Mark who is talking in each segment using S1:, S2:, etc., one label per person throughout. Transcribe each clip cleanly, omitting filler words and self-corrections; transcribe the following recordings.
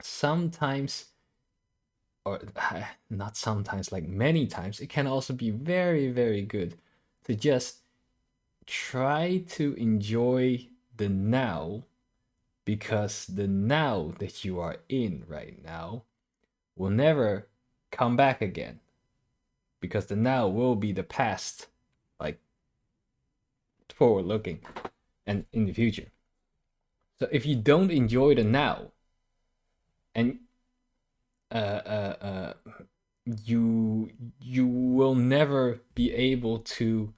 S1: sometimes, or not sometimes, like many times, it can also be very, very good to just try to enjoy the now, because the now that you are in right now will never come back again, because the now will be the past, like forward looking and in the future. So if you don't enjoy the now, and uh, uh, uh, you will never be able to.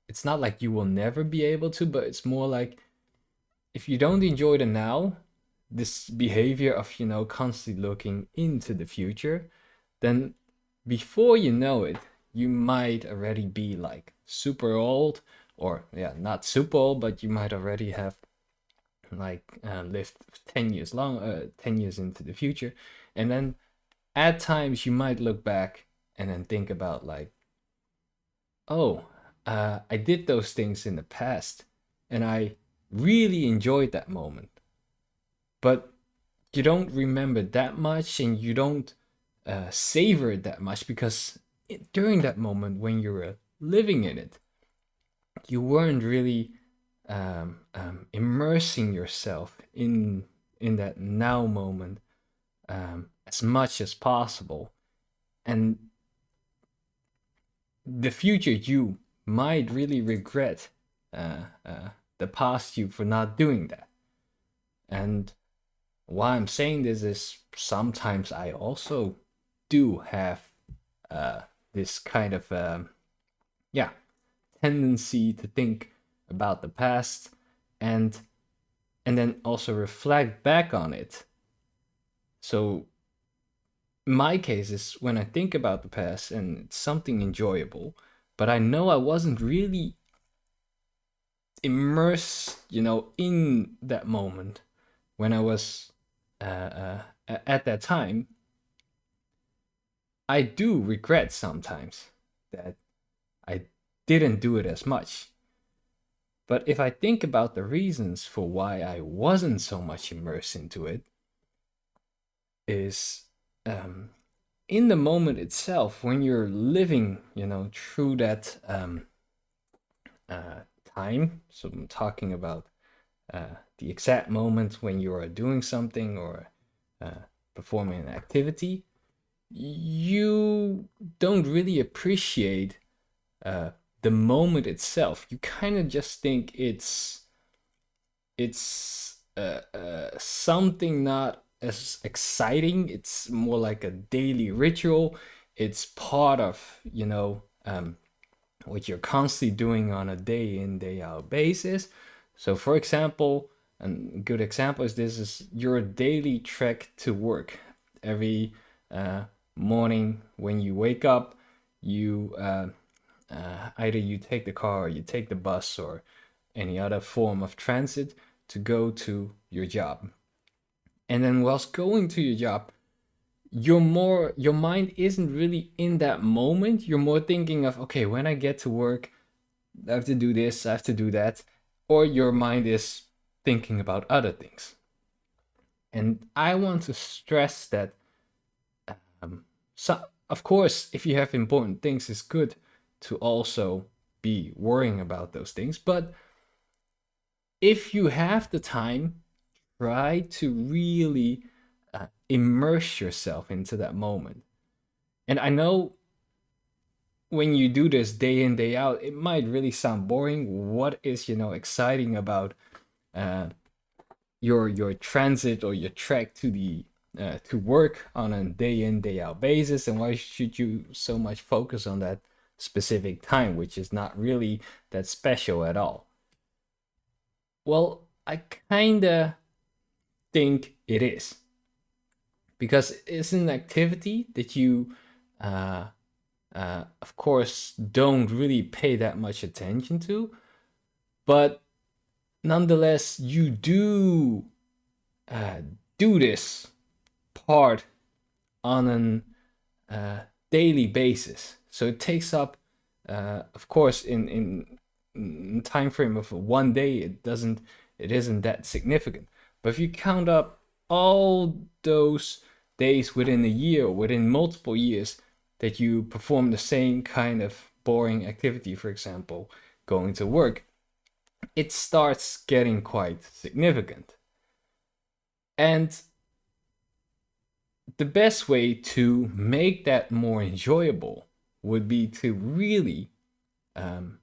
S1: It's not like you will never be able to, but it's more like if you don't enjoy the now, this behavior of constantly looking into the future, then before you know it, you might already be like super old, or yeah, not super old, but you might already have like lived 10 years 10 years into the future. And then at times you might look back and then think about like, oh, I did those things in the past and I really enjoyed that moment, but you don't remember that much, and you don't savor it that much, because during that moment when you were living in it, you weren't really immersing yourself in that now moment as much as possible. And the future you might really regret the past you for not doing that. And why I'm saying this is sometimes I also do have uh, this kind of yeah, tendency to think about the past, and then also reflect back on it. So my case is when I think about the past and it's something enjoyable, but I know I wasn't really immersed, in that moment when I was at that time. I do regret sometimes that I didn't do it as much. But if I think about the reasons for why I wasn't so much immersed into it, is um, in the moment itself, when you're living, through that uh, time. So I'm talking about the exact moment when you are doing something or performing an activity. You don't really appreciate uh, the moment itself. You kind of just think it's something not as exciting. It's more like a daily ritual. It's part of what you're constantly doing on a day in day out basis. So, for example, a good example is this is your daily trek to work. Every morning when you wake up, you either you take the car or you take the bus or any other form of transit to go to your job. And then whilst going to your job, your mind isn't really in that moment. You're more thinking of, okay, when I get to work, I have to do this, I have to do that. Or your mind is thinking about other things. And I want to stress that so of course, if you have important things, it's good to also be worrying about those things. But if you have the time, try to really immerse yourself into that moment. And I know when you do this day in day out, it might really sound boring. What is exciting about uh, your transit or your trek to the to work on a day in day out basis, and why should you so much focus on that specific time, which is not really that special at all? Well, I kinda think it is, because it's an activity that you uh, of course don't really pay that much attention to, but nonetheless you do uh, do this part on an daily basis. So it takes up, of course, in time frame of one day, it isn't that significant. But if you count up all those days within a year, within multiple years, that you perform the same kind of boring activity, for example, going to work, it starts getting quite significant. And the best way to make that more enjoyable would be to really um,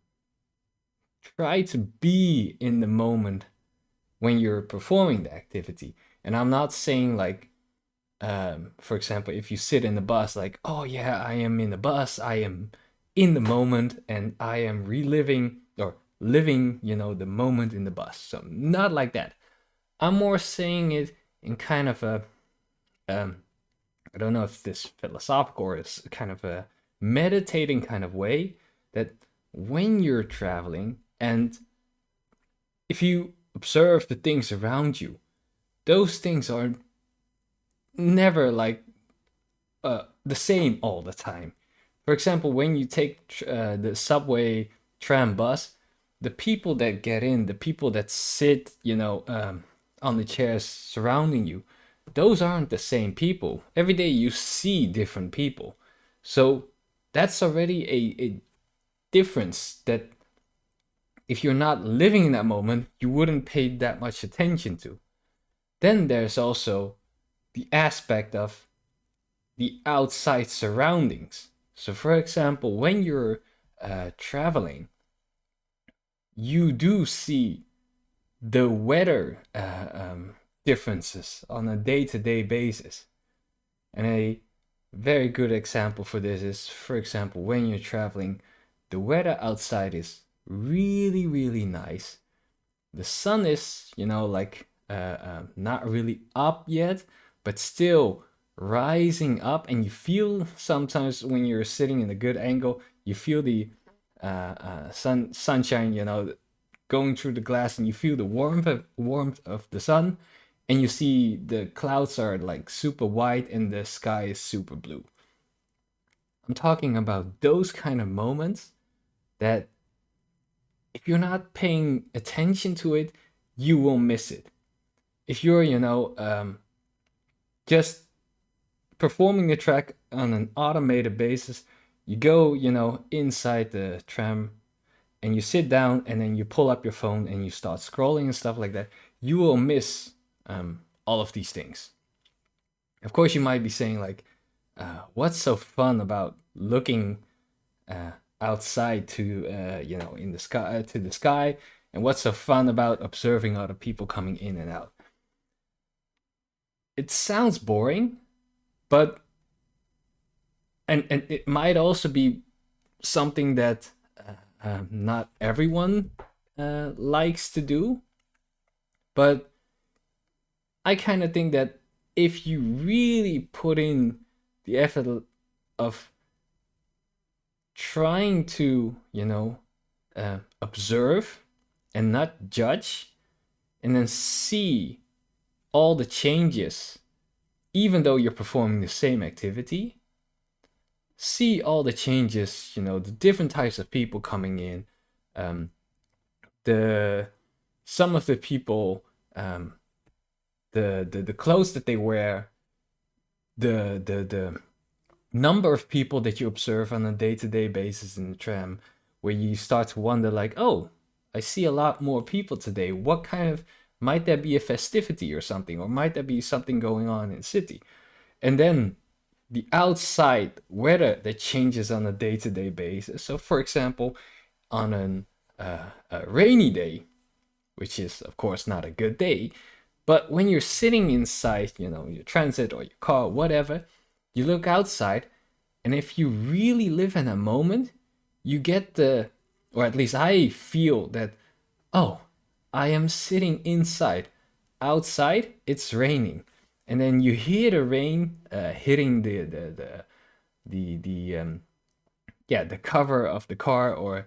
S1: try to be in the moment when you're performing the activity. And I'm not saying like, for example, if you sit in the bus, like, oh yeah, I am in the bus, I am in the moment, and I am reliving or living, the moment in the bus. So not like that. I'm more saying it in kind of a, um, I don't know if this philosophical or is kind of a meditating kind of way, that when you're traveling and if you observe the things around you, those things are never like the same all the time. For example, when you take the subway, tram, bus, the people that get in, the people that sit, on the chairs surrounding you, those aren't the same people. Every day you see different people. So that's already a difference that if you're not living in that moment, you wouldn't pay that much attention to. Then there's also the aspect of the outside surroundings. So, for example, when you're traveling, you do see the weather differences on a day to day basis. And a very good example for this is, for example, when you're traveling, the weather outside is really, really nice. The sun is, like not really up yet, but still rising up. And you feel sometimes when you're sitting in a good angle, you feel the sunshine, going through the glass, and you feel the warmth of the sun, and you see the clouds are like super white and the sky is super blue. I'm talking about those kind of moments that if you're not paying attention to it, you will miss it. If you're, just performing the track on an automated basis, you go, inside the tram and you sit down and then you pull up your phone and you start scrolling and stuff like that, you will miss all of these things. Of course, you might be saying, like, what's so fun about looking uh, outside to, in the sky, to the sky, and what's so fun about observing other people coming in and out? It sounds boring, but and it might also be something that not everyone likes to do, but I kind of think that if you really put in the effort of trying to, observe and not judge, and then see all the changes, even though you're performing the same activity, see all the changes, the different types of people coming in, um, the some of the people, the clothes that they wear, the number of people that you observe on a day-to-day basis in the tram, where you start to wonder, like, oh, I see a lot more people today. What kind of, might there be a festivity or something, or might there be something going on in the city? And then the outside weather that changes on a day-to-day basis. So, for example, on a rainy day, which is of course not a good day, but when you're sitting inside, your transit or your car, whatever, you look outside, and if you really live in a moment, you get the, or at least I feel that, oh, I am sitting inside. Outside, it's raining, and then you hear the rain hitting the yeah, the cover of the car, or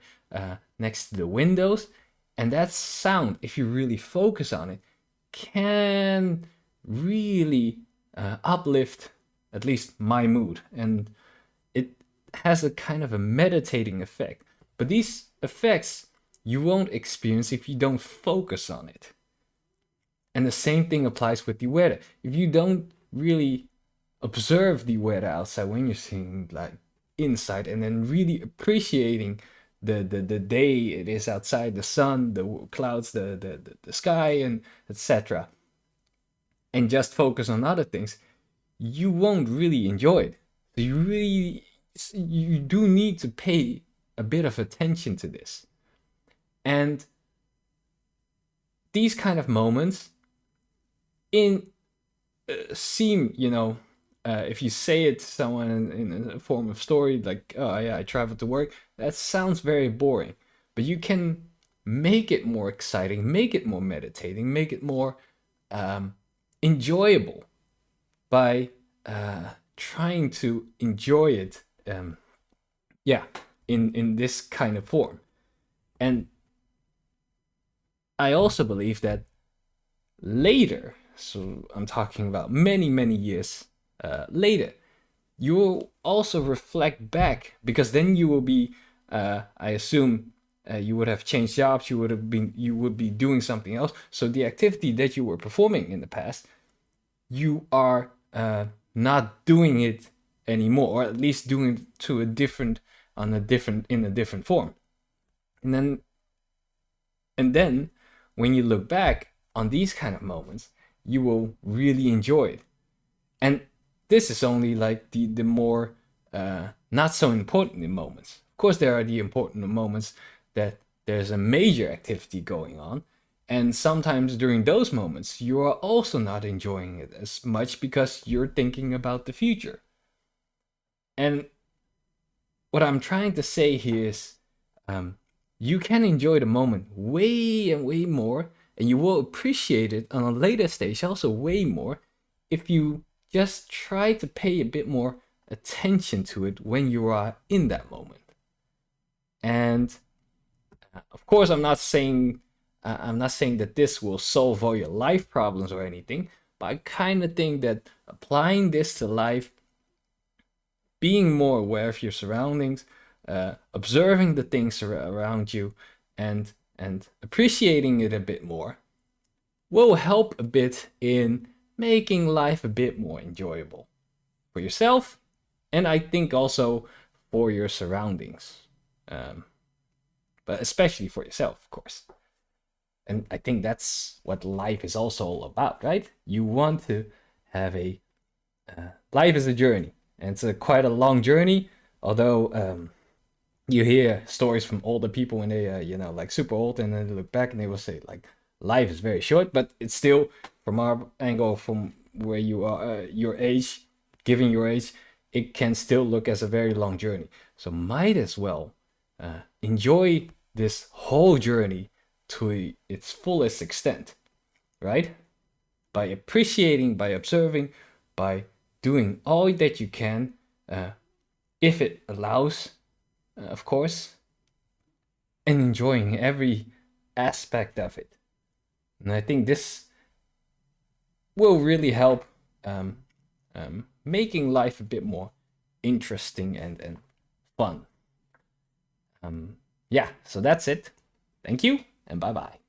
S1: next to the windows, and that sound, if you really focus on it, can really uplift at least my mood, and it has a kind of a meditating effect. But these effects you won't experience if you don't focus on it. And the same thing applies with the weather. If you don't really observe the weather outside when you're sitting like inside, and then really appreciating the day it is outside, the sun, the clouds, the sky, and etc., and just focus on other things, you won't really enjoy it. So you do need to pay a bit of attention to this. And these kind of moments in seem, if you say it to someone in a form of story, like, oh yeah, I traveled to work, that sounds very boring. But you can make it more exciting, make it more meditating, make it more enjoyable by trying to enjoy it, yeah, in this kind of form. And I also believe that later, so I'm talking about many, many years later, you will also reflect back, because then you will be, I assume, you would have changed jobs, you would be doing something else. So the activity that you were performing in the past, you are not doing it anymore, or at least doing it to in a different form. And then when you look back on these kind of moments, you will really enjoy it. And this is only like the more not so important moments. Of course, there are the important moments that there's a major activity going on. And sometimes during those moments, you are also not enjoying it as much because you're thinking about the future. And what I'm trying to say here is you can enjoy the moment way and way more, and you will appreciate it on a later stage also way more if you just try to pay a bit more attention to it when you are in that moment. And of course, I'm not saying that this will solve all your life problems or anything, but I kind of think that applying this to life, being more aware of your surroundings, observing the things around you, and appreciating it a bit more will help a bit in making life a bit more enjoyable for yourself, and I think also for your surroundings, but especially for yourself, of course. And I think that's what life is also all about, right? You want to have life is a journey, and it's quite a long journey. Although you hear stories from older people when they, like super old, and then they look back and they will say like life is very short, but it's still, from our angle, from where you are, your age, given your age, it can still look as a very long journey. So might as well enjoy this whole journey to its fullest extent, right? By appreciating, by observing, by doing all that you can, if it allows, of course, and enjoying every aspect of it. And I think this will really help making life a bit more interesting and fun. Yeah, so that's it. Thank you, and bye bye.